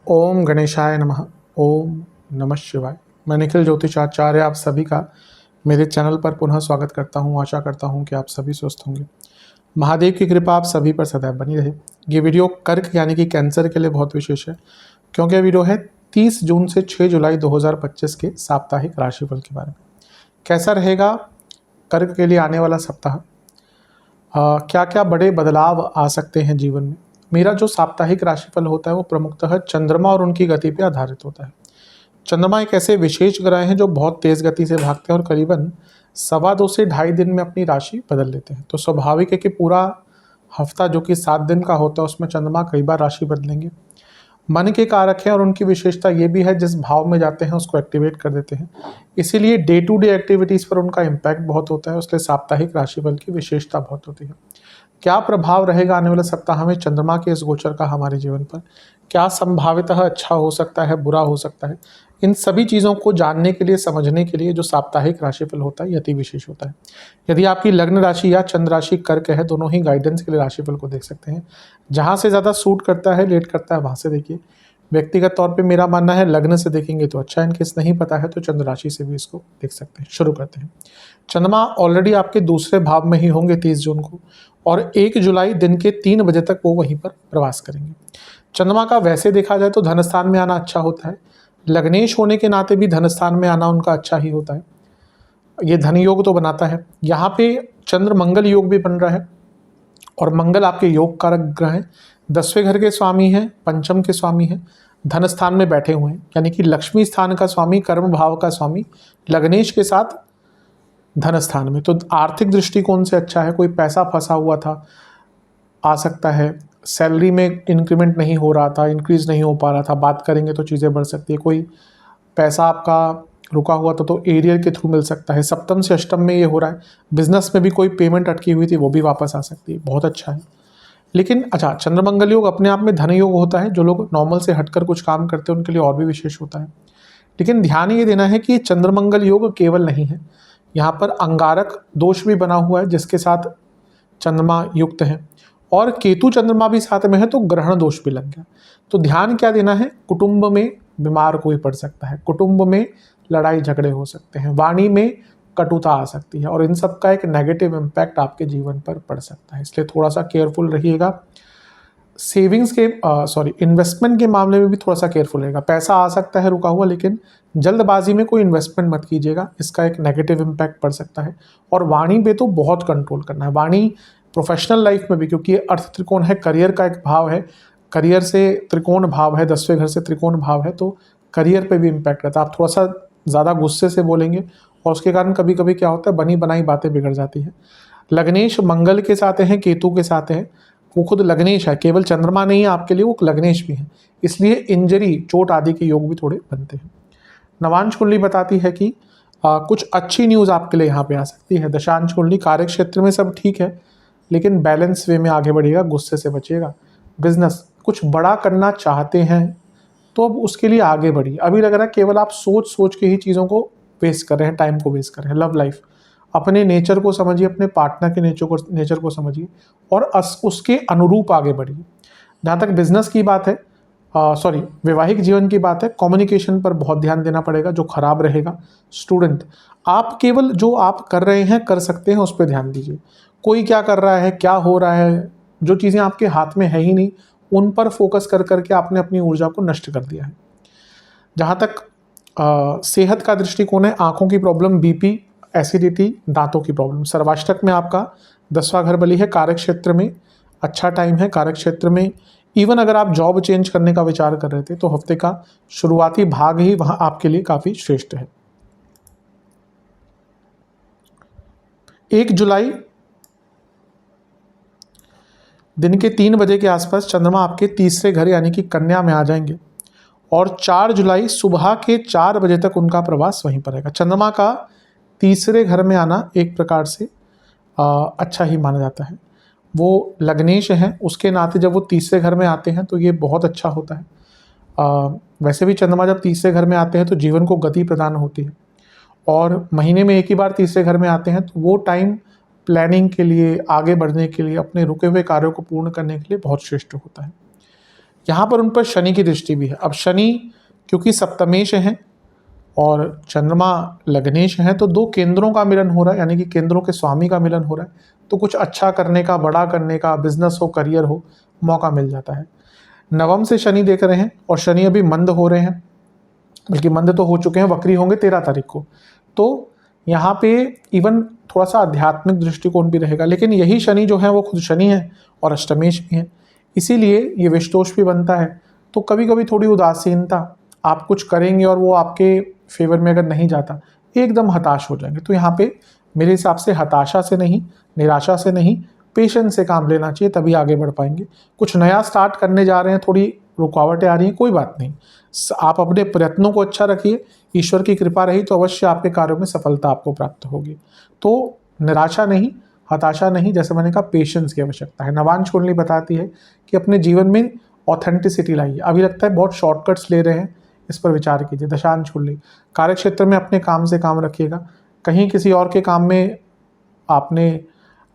ओम गणेशाय नमः। ओम नमः शिवाय। मैं निखिल ज्योतिषाचार्य आप सभी का मेरे चैनल पर पुनः स्वागत करता हूं। आशा करता हूं कि आप सभी स्वस्थ होंगे। महादेव की कृपा आप सभी पर सदैव बनी रहे। ये वीडियो कर्क यानी कि कैंसर के लिए बहुत विशेष है, क्योंकि ये वीडियो है 30 जून से 6 जुलाई 2025 के साप्ताहिक राशिफल के बारे में। कैसा रहेगा कर्क के लिए आने वाला सप्ताह, क्या क्या बड़े बदलाव आ सकते हैं जीवन में। मेरा जो साप्ताहिक राशिफल होता है वो प्रमुखतः चंद्रमा और उनकी गति पर आधारित होता है। चंद्रमा एक ऐसे विशेष ग्रह हैं जो बहुत तेज गति से भागते हैं और करीबन 2.25 से 2.5 दिन में अपनी राशि बदल लेते हैं। तो स्वाभाविक है कि पूरा हफ्ता जो कि 7 दिन का होता है उसमें चंद्रमा कई बार राशि बदलेंगे। मन के कारक हैं और उनकी विशेषता ये भी है जिस भाव में जाते हैं उसको एक्टिवेट कर देते हैं, इसीलिए डे टू डे एक्टिविटीज़ पर उनका इम्पैक्ट बहुत होता है। उसके साप्ताहिक राशिफल की विशेषता बहुत होती है। क्या प्रभाव रहेगा आने वाले सप्ताह में चंद्रमा के इस गोचर का हमारे जीवन पर, क्या संभावितः अच्छा हो सकता है, बुरा हो सकता है, इन सभी चीज़ों को जानने के लिए, समझने के लिए जो साप्ताहिक राशिफल होता है ये अति विशेष होता है। यदि आपकी लग्न राशि या चंद्र राशि कर्क है, दोनों ही गाइडेंस के लिए राशिफल को देख सकते हैं। जहाँ से ज़्यादा सूट करता है, लेट करता है, वहाँ से देखिए। व्यक्तिगत तौर पे मेरा मानना है लग्न से देखेंगे तो अच्छा, इनकेस नहीं पता है तो चंद्र राशि से भी इसको देख सकते हैं। शुरू करते हैं। चंद्रमा ऑलरेडी आपके दूसरे भाव में ही होंगे 30 जून को, और 1 जुलाई दिन के 3 बजे तक वो वहीं पर प्रवास करेंगे। चंद्रमा का वैसे देखा जाए तो धनस्थान में आना अच्छा होता है। लग्नेश होने के नाते भी धनस्थान में आना उनका अच्छा ही होता है। ये धन योग तो बनाता है। यहाँ पे चंद्र मंगल योग भी बन रहा है, और मंगल आपके योग कारक ग्रह हैं। 10वें घर के स्वामी हैं, पंचम के स्वामी हैं, धन स्थान में बैठे हुए हैं, यानी कि लक्ष्मी स्थान का स्वामी, कर्म भाव का स्वामी लग्नेश के साथ धन स्थान में। तो आर्थिक दृष्टिकोण से अच्छा है। कोई पैसा फंसा हुआ था, आ सकता है। सैलरी में इंक्रीमेंट नहीं हो रहा था, इंक्रीज नहीं हो पा रहा था, बात करेंगे तो चीज़ें बढ़ सकती है। कोई पैसा आपका रुका हुआ था तो एरियर के थ्रू मिल सकता है। सप्तम से अष्टम में ये हो रहा है। बिजनेस में भी कोई पेमेंट अटकी हुई थी वो भी वापस आ सकती है, बहुत अच्छा है। लेकिन अच्छा, चंद्रमंगल योग अपने आप में धन योग होता है। जो लोग नॉर्मल से हटकर कुछ काम करते हैं उनके लिए और भी विशेष होता है। लेकिन ध्यान ये देना है कि चंद्रमंगल योग केवल नहीं है, यहाँ पर अंगारक दोष भी बना हुआ है जिसके साथ चंद्रमा युक्त है, और केतु चंद्रमा भी साथ में है तो ग्रहण दोष भी लग गया। तो ध्यान क्या देना है, कुटुंब में बीमार कोई पड़ सकता है, कुटुंब में लड़ाई झगड़े हो सकते हैं, वाणी में कटुता आ सकती है, और इन सब का एक नेगेटिव इम्पैक्ट आपके जीवन पर पड़ सकता है। इसलिए थोड़ा सा केयरफुल रहिएगा। सेविंग्स के इन्वेस्टमेंट के मामले में भी थोड़ा सा केयरफुल रहेगा। पैसा आ सकता है रुका हुआ, लेकिन जल्दबाजी में कोई इन्वेस्टमेंट मत कीजिएगा, इसका एक नेगेटिव इम्पैक्ट पड़ सकता है। और वाणी पे तो बहुत कंट्रोल करना है। वाणी प्रोफेशनल लाइफ में भी, क्योंकि ये अर्थ त्रिकोण है, करियर का एक भाव है, करियर से त्रिकोण भाव है, 10वें घर से त्रिकोण भाव है, तो करियर पे भी इम्पैक्ट रहता है। आप थोड़ा सा ज़्यादा गुस्से से बोलेंगे और उसके कारण कभी कभी क्या होता है, बनी बनाई बातें बिगड़ जाती हैं। लग्नेश मंगल के साथ हैं, केतु के साथ हैं, वो खुद लग्नेश है, केवल चंद्रमा नहीं है आपके लिए, वो लग्नेश भी है, इसलिए इंजरी, चोट आदि के योग भी थोड़े बनते हैं। नवांश कुंडली बताती है कि कुछ अच्छी न्यूज़ आपके लिए यहाँ पे आ सकती है। दशांश कुंडली, कार्य क्षेत्र में सब ठीक है, लेकिन बैलेंस वे में आगे बढ़िएगा, गुस्से से बचिएगा। बिजनेस कुछ बड़ा करना चाहते हैं तो अब उसके लिए आगे बढ़िए। अभी लग रहा है केवल आप सोच सोच के ही चीज़ों को वेस्ट कर रहे हैं, टाइम को वेस्ट कर रहे हैं। लव लाइफ, अपने नेचर को समझिए, अपने पार्टनर के नेचर को समझिए और उसके अनुरूप आगे बढ़िए। जहाँ तक बिजनेस की बात है, वैवाहिक जीवन की बात है, कम्युनिकेशन पर बहुत ध्यान देना पड़ेगा, जो खराब रहेगा। स्टूडेंट, आप केवल जो आप कर रहे हैं, कर सकते हैं, उस पर ध्यान दीजिए। कोई क्या कर रहा है, क्या हो रहा है, जो चीज़ें आपके हाथ में है ही नहीं, उन पर फोकस कर करके आपने अपनी ऊर्जा को नष्ट कर दिया है। जहाँ तक सेहत का दृष्टिकोण है, आँखों की प्रॉब्लम, बीपी, एसिडिटी, दांतों की प्रॉब्लम। सर्वाष्टक में आपका 10वां घर बली है, कार्य क्षेत्र में अच्छा टाइम है। कार्य क्षेत्र में इवन अगर आप जॉब चेंज करने का विचार कर रहे थे तो हफ्ते का शुरुआती भाग ही वहाँ आपके लिए काफ़ी श्रेष्ठ है। 1 जुलाई दिन के 3 बजे के आसपास चंद्रमा आपके तीसरे घर यानी कि कन्या में आ जाएंगे, और 4 जुलाई सुबह के 4 बजे तक उनका प्रवास वहीं पर रहेगा। चंद्रमा का तीसरे घर में आना एक प्रकार से अच्छा ही माना जाता है। वो लग्नेश हैं, उसके नाते जब वो तीसरे घर में आते हैं तो ये बहुत अच्छा होता है। वैसे भी चंद्रमा जब तीसरे घर में आते हैं तो जीवन को गति प्रदान होती है, और महीने में एक ही बार तीसरे घर में आते हैं तो वो टाइम प्लानिंग के लिए, आगे बढ़ने के लिए, अपने रुके हुए कार्यों को पूर्ण करने के लिए बहुत श्रेष्ठ होता है। यहाँ पर उन पर शनि की दृष्टि भी है। अब शनि क्योंकि सप्तमेश हैं और चंद्रमा लग्नेश हैं, तो दो केंद्रों का मिलन हो रहा है, यानी कि केंद्रों के स्वामी का मिलन हो रहा है, तो कुछ अच्छा करने का, बड़ा करने का, बिजनेस हो, करियर हो, मौका मिल जाता है। नवम से शनि देख रहे हैं और शनि अभी मंद हो रहे हैं, बल्कि मंद तो हो चुके हैं, वक्री होंगे 13 तारीख को। तो यहाँ पे इवन थोड़ा सा आध्यात्मिक दृष्टिकोण भी रहेगा, लेकिन यही शनि जो है वो खुद शनि है और अष्टमेश भी है, इसीलिए ये विषदोष भी बनता है। तो कभी कभी थोड़ी उदासीनता, आप कुछ करेंगे और वो आपके फेवर में अगर नहीं जाता, एकदम हताश हो जाएंगे। तो यहाँ पे मेरे हिसाब से हताशा से नहीं, निराशा से नहीं, पेशेंस से काम लेना चाहिए, तभी आगे बढ़ पाएंगे। कुछ नया स्टार्ट करने जा रहे हैं, थोड़ी रुकावटें आ रही हैं, कोई बात नहीं, आप अपने प्रयत्नों को अच्छा रखिए, ईश्वर की कृपा रही तो अवश्य आपके कार्यों में सफलता आपको प्राप्त होगी। तो निराशा नहीं, हताशा नहीं, जैसे मैंने कहा पेशेंस की आवश्यकता है। नवांश कुंडली बताती है कि अपने जीवन में ऑथेंटिसिटी लाइए। अभी लगता है बहुत शॉर्टकट्स ले रहे हैं, इस पर विचार कीजिए। दशांश कुंडली, कार्य क्षेत्र में अपने काम से काम रखिएगा, कहीं किसी और के काम में आपने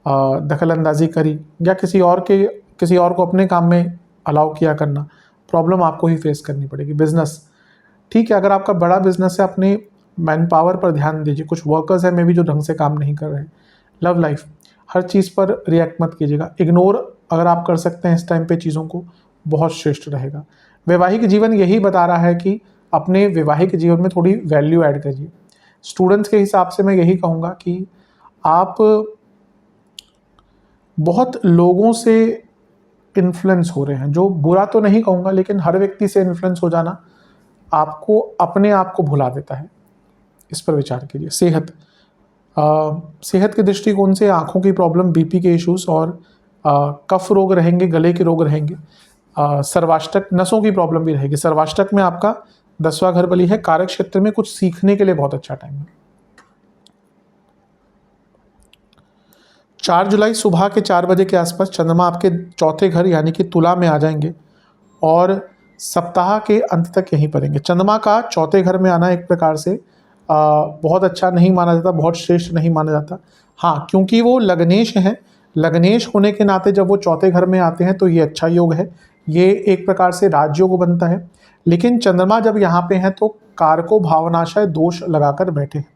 दखल अंदाजी करी या किसी और को अपने काम में अलाउ किया करना, प्रॉब्लम आपको ही फेस करनी पड़ेगी। बिजनेस ठीक है, अगर आपका बड़ा बिजनेस है, अपने मैन पावर पर ध्यान दीजिए, कुछ वर्कर्स हैं मे भी जो ढंग से काम नहीं कर रहे हैं। लव लाइफ, हर चीज़ पर रिएक्ट मत कीजिएगा, इग्नोर अगर आप कर सकते हैं इस टाइम पे चीज़ों को, बहुत श्रेष्ठ रहेगा। वैवाहिक जीवन यही बता रहा है कि अपने वैवाहिक जीवन में थोड़ी वैल्यू ऐड करिए। स्टूडेंट्स के हिसाब से मैं यही कहूँगा कि आप बहुत लोगों से इन्फ्लुएंस हो रहे हैं, जो बुरा तो नहीं कहूँगा, लेकिन हर व्यक्ति से इन्फ्लुएंस हो जाना आपको अपने आप को भुला देता है, इस पर विचार कीजिए। सेहत के दृष्टिकोण से आँखों की प्रॉब्लम, बीपी के इश्यूज और कफ रोग रहेंगे, गले के रोग रहेंगे, सर्वाष्टक नसों की प्रॉब्लम भी रहेगी। सर्वाष्टक में आपका 10वां घर बली है, कार्य क्षेत्र में कुछ सीखने के लिए बहुत अच्छा टाइम है। 4 जुलाई सुबह के 4 बजे के आसपास चंद्रमा आपके चौथे घर यानी कि तुला में आ जाएंगे और सप्ताह के अंत तक यहीं पर रहेंगे। चंद्रमा का चौथे घर में आना एक प्रकार से बहुत अच्छा नहीं माना जाता, बहुत श्रेष्ठ नहीं माना जाता। हाँ, क्योंकि वो लग्नेश हैं, लग्नेश होने के नाते जब वो चौथे घर में आते हैं तो ये अच्छा योग है, ये एक प्रकार से राजयोग बनता है। लेकिन चंद्रमा जब यहाँ पे हैं तो कारको भावनाशय दोष लगाकर बैठे हैं,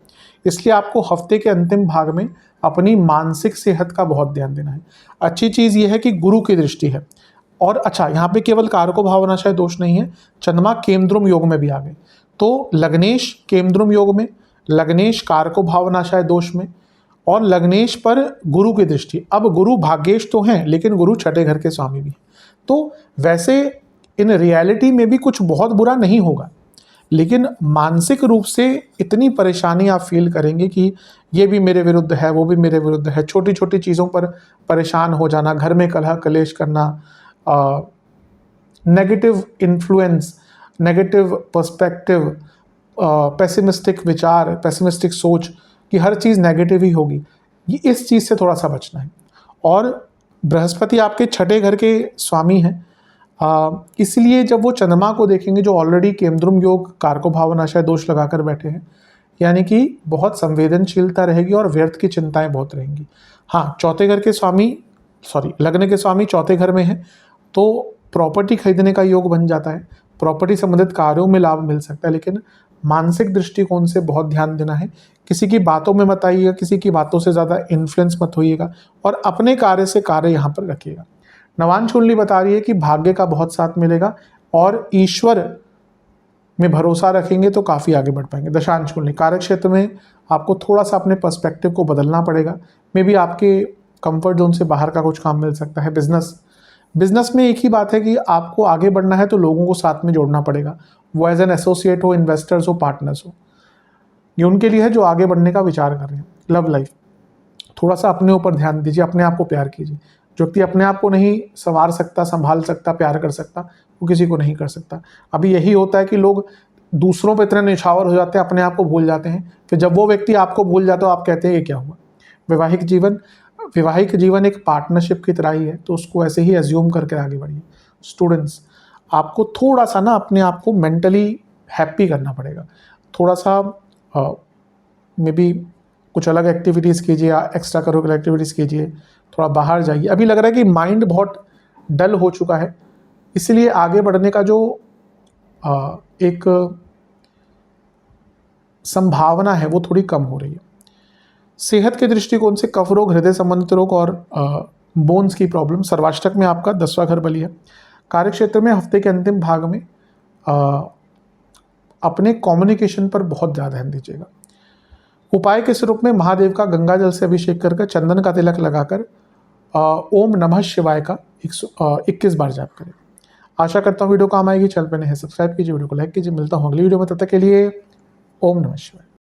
इसलिए आपको हफ्ते के अंतिम भाग में अपनी मानसिक सेहत का बहुत ध्यान देना है। अच्छी चीज़ ये है कि गुरु की दृष्टि है, और अच्छा यहाँ पे केवल कारको भावनाशय दोष नहीं है, चंद्रमा केमद्रुम योग में भी आ गए, तो लग्नेश केमद्रुम योग में, लग्नेश कारको भावनाशय दोष में, और लग्नेश पर गुरु की दृष्टि। अब गुरु भाग्येश तो हैं, लेकिन गुरु छठे घर के स्वामी भी हैं, तो वैसे इन रियलिटी में भी कुछ बहुत बुरा नहीं होगा, लेकिन मानसिक रूप से इतनी परेशानी आप फील करेंगे कि ये भी मेरे विरुद्ध है, वो भी मेरे विरुद्ध है, छोटी छोटी चीज़ों पर परेशान हो जाना, घर में कलह कलेश करना, negative influence, negative perspective, pessimistic विचार, पेसिमिस्टिक सोच कि हर चीज़ नेगेटिव ही होगी, ये इस चीज़ से थोड़ा सा बचना है। और बृहस्पति आपके छठे घर के स्वामी हैं, इसलिए जब वो चंद्रमा को देखेंगे जो ऑलरेडी केमद्रुम योग कारको भावनाशय दोष लगाकर बैठे हैं, यानी कि बहुत संवेदनशीलता रहेगी और व्यर्थ की चिंताएं बहुत रहेंगी। हाँ, चौथे घर के स्वामी, लग्न के स्वामी चौथे घर में है, तो प्रॉपर्टी खरीदने का योग बन जाता है, प्रॉपर्टी संबंधित कार्यों में लाभ मिल सकता है, लेकिन मानसिक दृष्टिकोण से बहुत ध्यान देना है। किसी की बातों में मत आइएगा, किसी की बातों से ज़्यादा इन्फ्लुएंस मत होइएगा, और अपने कार्य से कार्य यहाँ पर रखिएगा। नवांश कुंडली बता रही है कि भाग्य का बहुत साथ मिलेगा और ईश्वर में भरोसा रखेंगे तो काफ़ी आगे बढ़ पाएंगे। दशांश कुंडली, कार्य क्षेत्र में आपको थोड़ा सा अपने पर्सपेक्टिव को बदलना पड़ेगा, मे बी आपके कंफर्ट जोन से बाहर का कुछ काम मिल सकता है। बिजनेस में एक ही बात है कि आपको आगे बढ़ना है तो लोगों को साथ में जोड़ना पड़ेगा, वो एज एन एसोसिएट हो, इन्वेस्टर्स हो, पार्टनर्स हो, ये उनके लिए है जो आगे बढ़ने का विचार कर रहे हैं। लव लाइफ, थोड़ा सा अपने ऊपर ध्यान दीजिए, अपने आप को प्यार कीजिए। जो व्यक्ति अपने आप को नहीं संवार सकता, संभाल सकता, प्यार कर सकता, वो किसी को नहीं कर सकता। अभी यही होता है कि लोग दूसरों पर इतने निछावर हो जाते हैं, अपने आप को भूल जाते हैं, फिर जब वो व्यक्ति आपको भूल जाता है आप कहते हैं ये क्या हुआ। वैवाहिक जीवन एक पार्टनरशिप की तरह ही है, तो उसको ऐसे ही एज्यूम करके आगे बढ़िए। स्टूडेंट्स, आपको थोड़ा सा ना अपने आप को मेंटली हैप्पी करना पड़ेगा, थोड़ा सा मे बी कुछ अलग एक्टिविटीज़ कीजिए, एक्स्ट्रा करिकुलर एक्टिविटीज़ कीजिए, थोड़ा बाहर जाइए। अभी लग रहा है कि माइंड बहुत डल हो चुका है, इसलिए आगे बढ़ने का जो एक संभावना है वो थोड़ी कम हो रही है। सेहत के दृष्टिकोण से कफ रोग, हृदय संबंधित रोग और बोन्स की प्रॉब्लम, सर्वाष्टक में आपका 10वां घर बली है। कार्यक्षेत्र में हफ्ते के अंतिम भाग में अपने कम्युनिकेशन पर बहुत ज़्यादा ध्यान दीजिएगा। उपाय के स्वरूप में महादेव का गंगा जल से अभिषेक कर चंदन का तिलक लगाकर ओम नमः शिवाय का 21 बार जाप करें। आशा करता हूँ वीडियो काम आएगी। चैनल पर नए हैं सब्सक्राइब कीजिए, वीडियो को लाइक कीजिए। मिलता हूँ अगली वीडियो में, तब तक के लिए ओम नमः शिवाय।